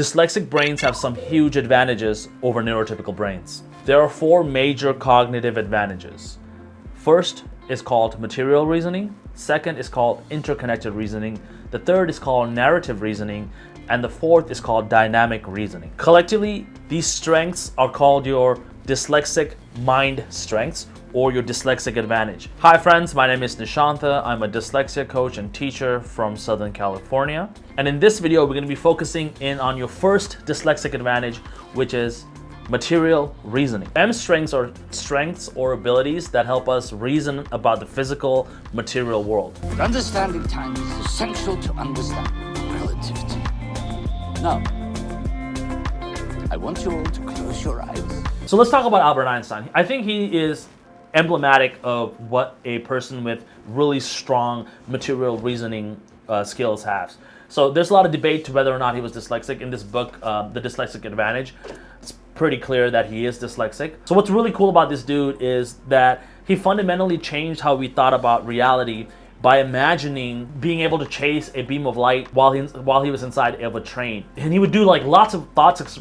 Dyslexic brains have some huge advantages over neurotypical brains. There are 4 major cognitive advantages. First is called material reasoning. Second is called interconnected reasoning. The third is called narrative reasoning. And the fourth is called dynamic reasoning. Collectively, these strengths are called your dyslexic mind strengths or your dyslexic advantage. Hi friends, my name is Nishantha. I'm a dyslexia coach and teacher from Southern California. And in this video, we're going to be focusing in on your first dyslexic advantage, which is material reasoning. M strengths are strengths or abilities that help us reason about the physical material world. Understanding time is essential to understand relativity. Now, I want you all to close your eyes. So let's talk about Albert Einstein. I think he is emblematic of what a person with really strong material reasoning skills has. So there's a lot of debate to whether or not he was dyslexic. In this book, The Dyslexic Advantage, it's pretty clear that he is dyslexic. So what's really cool about this dude is that he fundamentally changed how we thought about reality by imagining being able to chase a beam of light while he was inside of a train. And he would do like lots of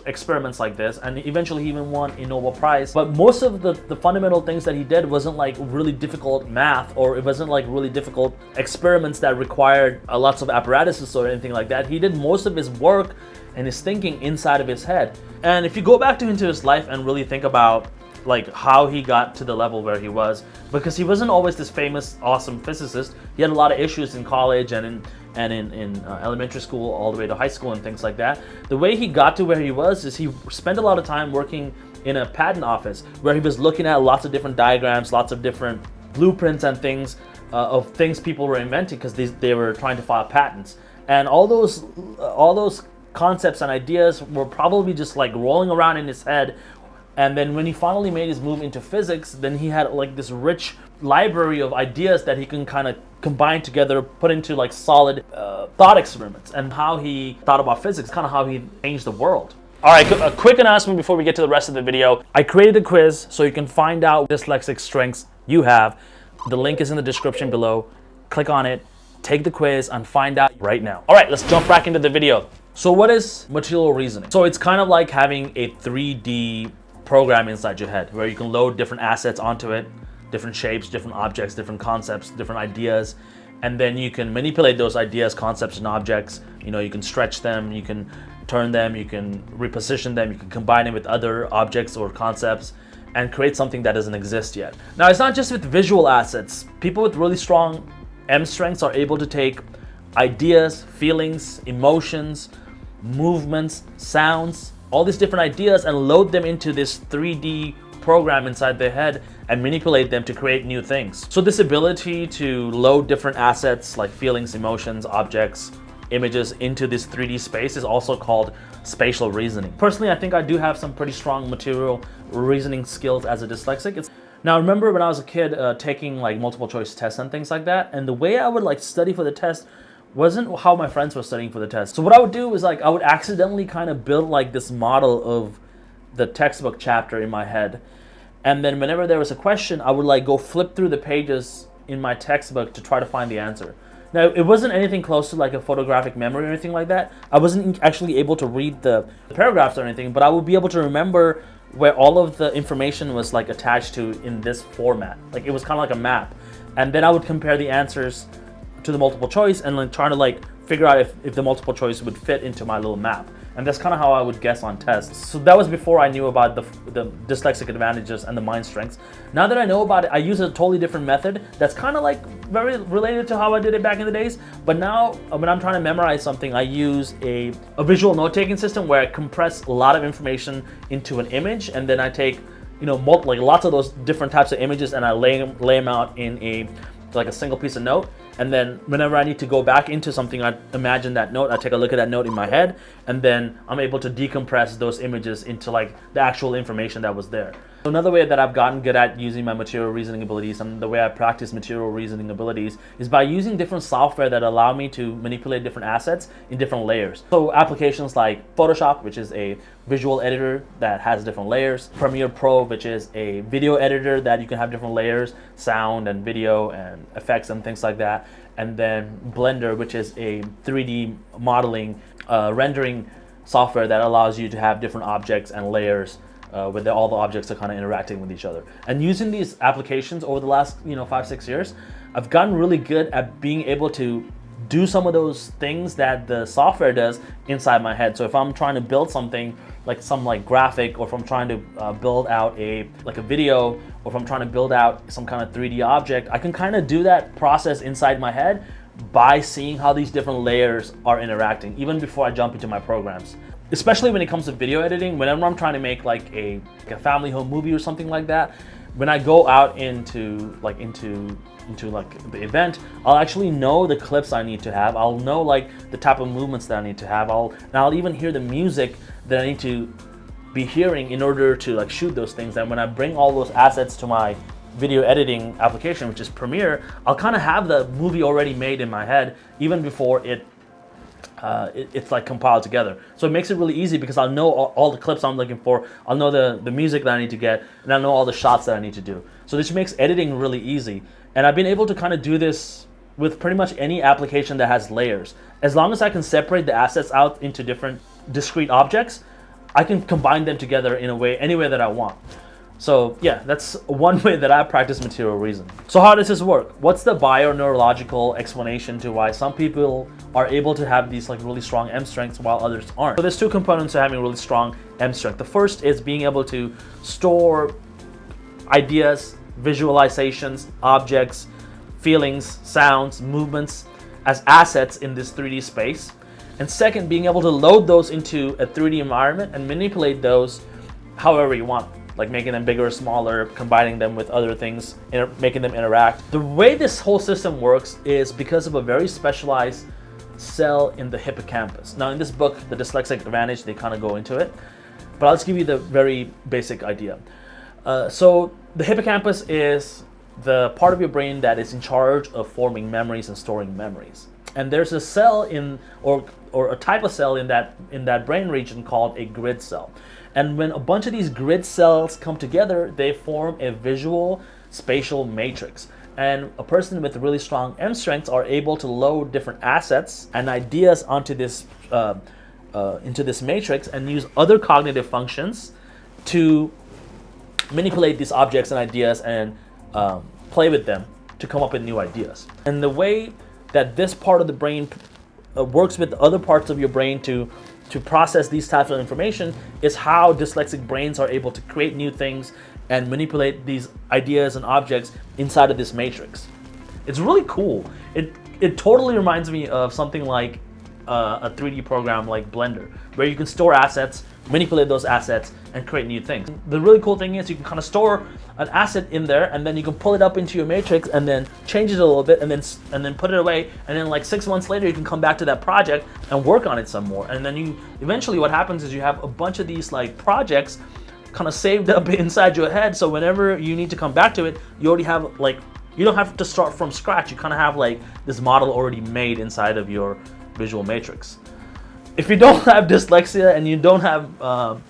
experiments like this, and eventually he even won a Nobel Prize. But most of the fundamental things that he did wasn't like really difficult math, or it wasn't like really difficult experiments that required lots of apparatuses or anything like that. He did most of his work and his thinking inside of his head. And if you go back into his life and really think about like how he got to the level where he was, because he wasn't always this famous, awesome physicist. He had a lot of issues in college and in elementary school all the way to high school and things like that. The way he got to where he was is he spent a lot of time working in a patent office where he was looking at lots of different diagrams, lots of different blueprints and things of things people were inventing because they were trying to file patents. And all those concepts and ideas were probably just like rolling around in his head. And then when he finally made his move into physics, then he had like this rich library of ideas that he can kind of combine together, put into like solid thought experiments. And how he thought about physics, kind of how he changed the world. All right, a quick announcement before we get to the rest of the video. I created a quiz so you can find out dyslexic strengths you have. The link is in the description below. Click on it, take the quiz, and find out right now. All right, let's jump back into the video. So what is material reasoning? So it's kind of like having a 3D program inside your head where you can load different assets onto it, different shapes, different objects, different concepts, different ideas, and then you can manipulate those ideas, concepts, and objects. You know, you can stretch them, you can turn them, you can reposition them, you can combine them with other objects or concepts and create something that doesn't exist yet. Now, it's not just with visual assets. People with really strong M strengths are able to take ideas, feelings, emotions, movements, sounds, all these different ideas and load them into this 3D program inside their head and manipulate them to create new things. So this ability to load different assets like feelings, emotions, objects, images into this 3D space is also called spatial reasoning. Personally, I think I do have some pretty strong material reasoning skills as a dyslexic. Now, remember when I was a kid taking like multiple choice tests and things like that, and the way I would like study for the test wasn't how my friends were studying for the test. So what I would do is like I would accidentally kind of build like this model of the textbook chapter in my head, and then whenever there was a question, I would like go flip through the pages in my textbook to try to find the answer. Now, it wasn't anything close to like a photographic memory or anything like that. I wasn't actually able to read the paragraphs or anything, but I would be able to remember where all of the information was like attached to in this format. Like it was kind of like a map, and then I would compare the answers to the multiple choice and like trying to like figure out if the multiple choice would fit into my little map. And that's kind of how I would guess on tests. So that was before I knew about the dyslexic advantages and the mind strengths. Now that I know about it, I use a totally different method that's kind of like very related to how I did it back in the days. But now when I'm trying to memorize something, I use a visual note-taking system where I compress a lot of information into an image, and then I take, you know, like lots of those different types of images and I lay them out in a single piece of note. And then whenever I need to go back into something, I imagine that note, I take a look at that note in my head, and then I'm able to decompress those images into like the actual information that was there. So another way that I've gotten good at using my material reasoning abilities and the way I practice material reasoning abilities is by using different software that allow me to manipulate different assets in different layers. So applications like Photoshop, which is a visual editor that has different layers, Premiere Pro, which is a video editor that you can have different layers, sound and video and effects and things like that, and then Blender, which is a 3D modeling, rendering software that allows you to have different objects and layers where all the objects are kind of interacting with each other. And using these applications over the last 5-6 years, I've gotten really good at being able to do some of those things that the software does inside my head. So if I'm trying to build something like some graphic, or if I'm trying to build out a video, or if I'm trying to build out some kind of 3D object, I can kind of do that process inside my head by seeing how these different layers are interacting even before I jump into my programs. Especially when it comes to video editing, whenever I'm trying to make like a family home movie or something like that, when I go out into the event, I'll actually know the clips I need to have. I'll know the type of movements that I need to have. I'll even hear the music that I need to be hearing in order to shoot those things. And when I bring all those assets to my video editing application, which is Premiere, I'll kind of have the movie already made in my head even before it's compiled together. So it makes it really easy because I'll know all the clips I'm looking for. I'll know the music that I need to get, and I'll know all the shots that I need to do. So this makes editing really easy. And I've been able to kind of do this with pretty much any application that has layers. As long as I can separate the assets out into different discrete objects, I can combine them together in any way that I want. So yeah, that's one way that I practice material reasoning. So how does this work? What's the bio-neurological explanation to why some people are able to have these really strong M strengths while others aren't? So there's two components to having really strong M strength. The first is being able to store ideas, visualizations, objects, feelings, sounds, movements as assets in this 3D space. And second, being able to load those into a 3D environment and manipulate those however you want, like making them bigger or smaller, combining them with other things, making them interact. The way this whole system works is because of a very specialized cell in the hippocampus. Now in this book, The Dyslexic Advantage, they kind of go into it, but I'll just give you the very basic idea. So the hippocampus is the part of your brain that is in charge of forming memories and storing memories. And there's a cell or a type of cell in that brain region called a grid cell. And when a bunch of these grid cells come together, they form a visual spatial matrix. And a person with really strong M strengths are able to load different assets and ideas onto this into this matrix and use other cognitive functions to manipulate these objects and ideas and play with them to come up with new ideas. And the way that this part of the brain works with the other parts of your brain to process these types of information is how dyslexic brains are able to create new things and manipulate these ideas and objects inside of this matrix. It's really cool. It totally reminds me of something like a 3D program like Blender, where you can store assets, manipulate those assets, and create new things. The really cool thing is you can kind of store an asset in there, and then you can pull it up into your matrix and then change it a little bit and then put it away, and then 6 months later you can come back to that project and work on it some more. And then eventually what happens is you have a bunch of these projects kind of saved up inside your head, so whenever you need to come back to it, you already have you don't have to start from scratch. You kind of have this model already made inside of your visual matrix. If you don't have dyslexia and you don't have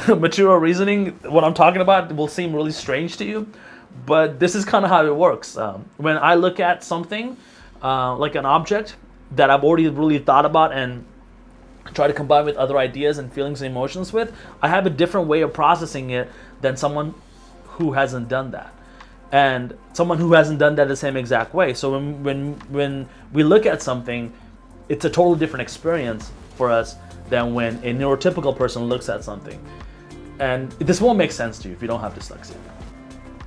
material reasoning, what I'm talking about will seem really strange to you, but this is kind of how it works. When I look at something like an object that I've already really thought about and try to combine with other ideas and feelings and emotions with, I have a different way of processing it than someone who hasn't done that. And someone who hasn't done that the same exact way. So when we look at something, it's a totally different experience for us than when a neurotypical person looks at something. And this won't make sense to you if you don't have dyslexia.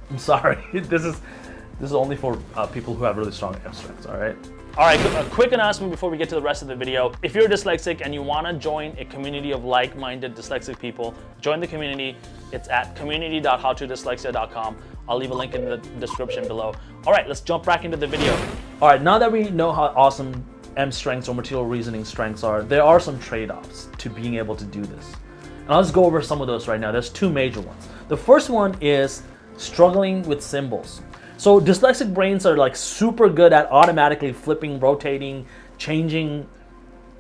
I'm sorry. This is only for people who have really strong M strengths, all right? All right, a quick announcement before we get to the rest of the video. If you're dyslexic and you want to join a community of like-minded dyslexic people, join the community. It's at community.howtodyslexia.com. I'll leave a link in the description below. All right, let's jump back into the video. All right, now that we know how awesome M strengths or material reasoning strengths are, there are some trade-offs to being able to do this. And I'll just go over some of those right now. There's two major ones. The first one is struggling with symbols. So dyslexic brains are super good at automatically flipping, rotating, changing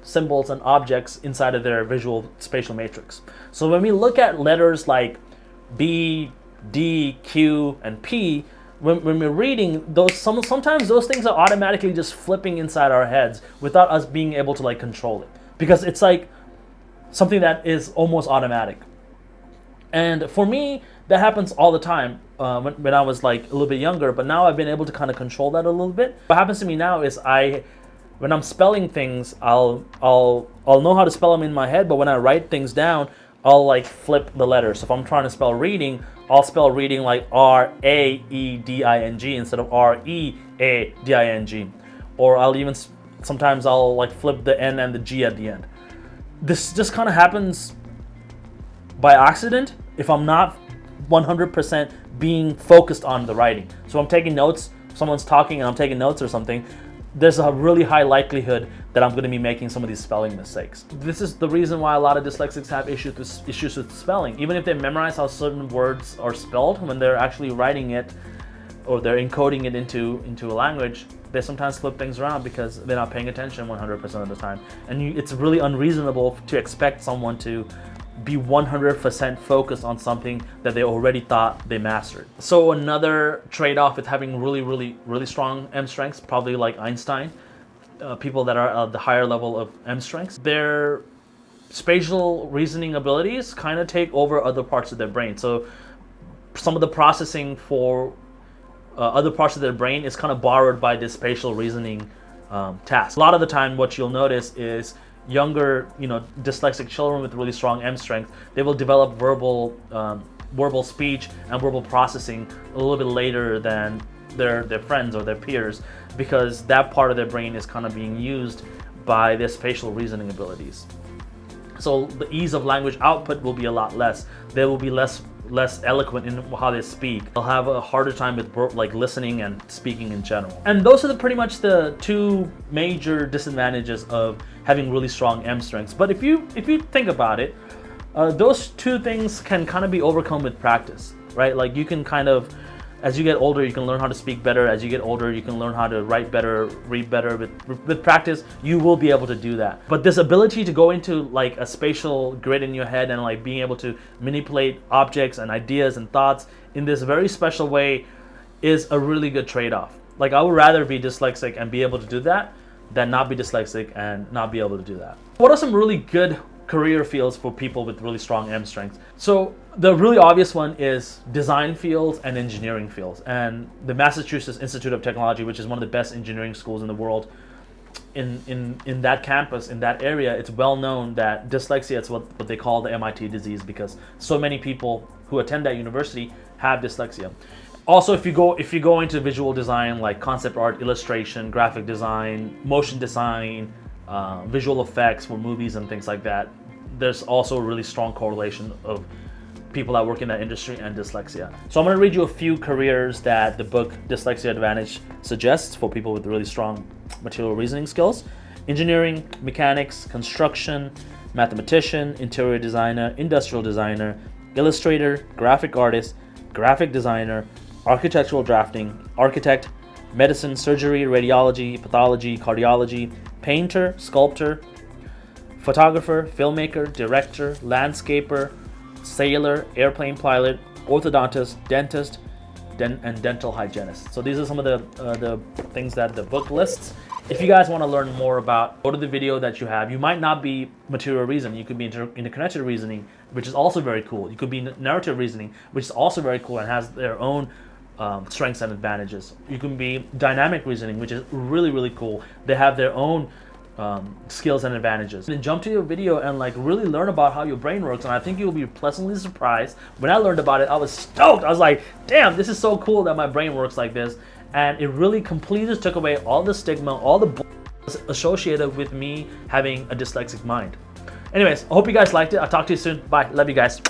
symbols and objects inside of their visual spatial matrix. So when we look at letters like B, D, Q, and P, when we're reading those, sometimes those things are automatically just flipping inside our heads without us being able to control it, because it's something that is almost automatic. And for me, that happens all the time when I was like a little bit younger, but now I've been able to kind of control that a little bit. What happens to me now is when I'm spelling things, I'll know how to spell them in my head, but when I write things down, I'll like flip the letters. So if I'm trying to spell reading, I'll spell reading like R-A-E-D-I-N-G instead of R-E-A-D-I-N-G. Or sometimes I'll like flip the N and the G at the end. This just kind of happens by accident if I'm not 100% being focused on the writing. So I'm taking notes, someone's talking and I'm taking notes or something, there's a really high likelihood that I'm going to be making some of these spelling mistakes. This is the reason why a lot of dyslexics have issues with spelling. Even if they memorize how certain words are spelled, when they're actually writing it or they're encoding it into a language, they sometimes flip things around because they're not paying attention 100% of the time. And it's really unreasonable to expect someone to be 100% focused on something that they already thought they mastered. So another trade-off with having really strong M strengths, probably like Einstein, people that are at the higher level of M strengths, their spatial reasoning abilities kind of take over other parts of their brain. So some of the processing for other parts of their brain is kind of borrowed by this spatial reasoning task. A lot of the time what you'll notice is younger, dyslexic children with really strong M strength, they will develop verbal speech and verbal processing a little bit later than their friends or their peers, because that part of their brain is kind of being used by their spatial reasoning abilities. So the ease of language output will be a lot less. They will be less eloquent in how they speak. They'll have a harder time with like listening and speaking in general. And those are pretty much the two major disadvantages of having really strong M strengths. But if you think about it, those two things can kind of be overcome with practice, right? Like you can kind of, as you get older, you can learn how to speak better. As you get older, you can learn how to write better, read better. With practice, you will be able to do that. But this ability to go into like a spatial grid in your head and like being able to manipulate objects and ideas and thoughts in this very special way is a really good trade-off. Like I would rather be dyslexic and be able to do that than not be dyslexic and not be able to do that. What are some really good career fields for people with really strong M strengths? So the really obvious one is design fields and engineering fields. And the Massachusetts Institute of Technology, which is one of the best engineering schools in the world, in that campus, in that area, it's well known that dyslexia is what they call the MIT disease, because so many people who attend that university have dyslexia. Also, if you go into visual design like concept art, illustration, graphic design, motion design, visual effects for movies and things like that, there's also a really strong correlation of people that work in that industry and dyslexia. So I'm going to read you a few careers that the book Dyslexia Advantage suggests for people with really strong material reasoning skills: engineering, mechanics, construction, mathematician, interior designer, industrial designer, illustrator, graphic artist, graphic designer, architectural drafting, architect, medicine, surgery, radiology, pathology, cardiology, painter, sculptor, photographer, filmmaker, director, landscaper, sailor, airplane pilot, orthodontist, dentist, and dental hygienist. So these are some of the things that the book lists. If you guys want to learn more about, go to the video that you have. You might not be material reasoning. You could be interconnected reasoning, which is also very cool. You could be narrative reasoning, which is also very cool and has their own strengths and advantages. You can be dynamic reasoning, which is really cool. They have their own skills and advantages. And jump to your video and like really learn about how your brain works, and I think you'll be pleasantly surprised. When I learned about it, I was stoked. I was like, damn, this is so cool that my brain works like this. And it really completely took away all the stigma, all the associated with me having a dyslexic mind. Anyways, I hope you guys liked it. I'll talk to you soon. Bye. Love you guys.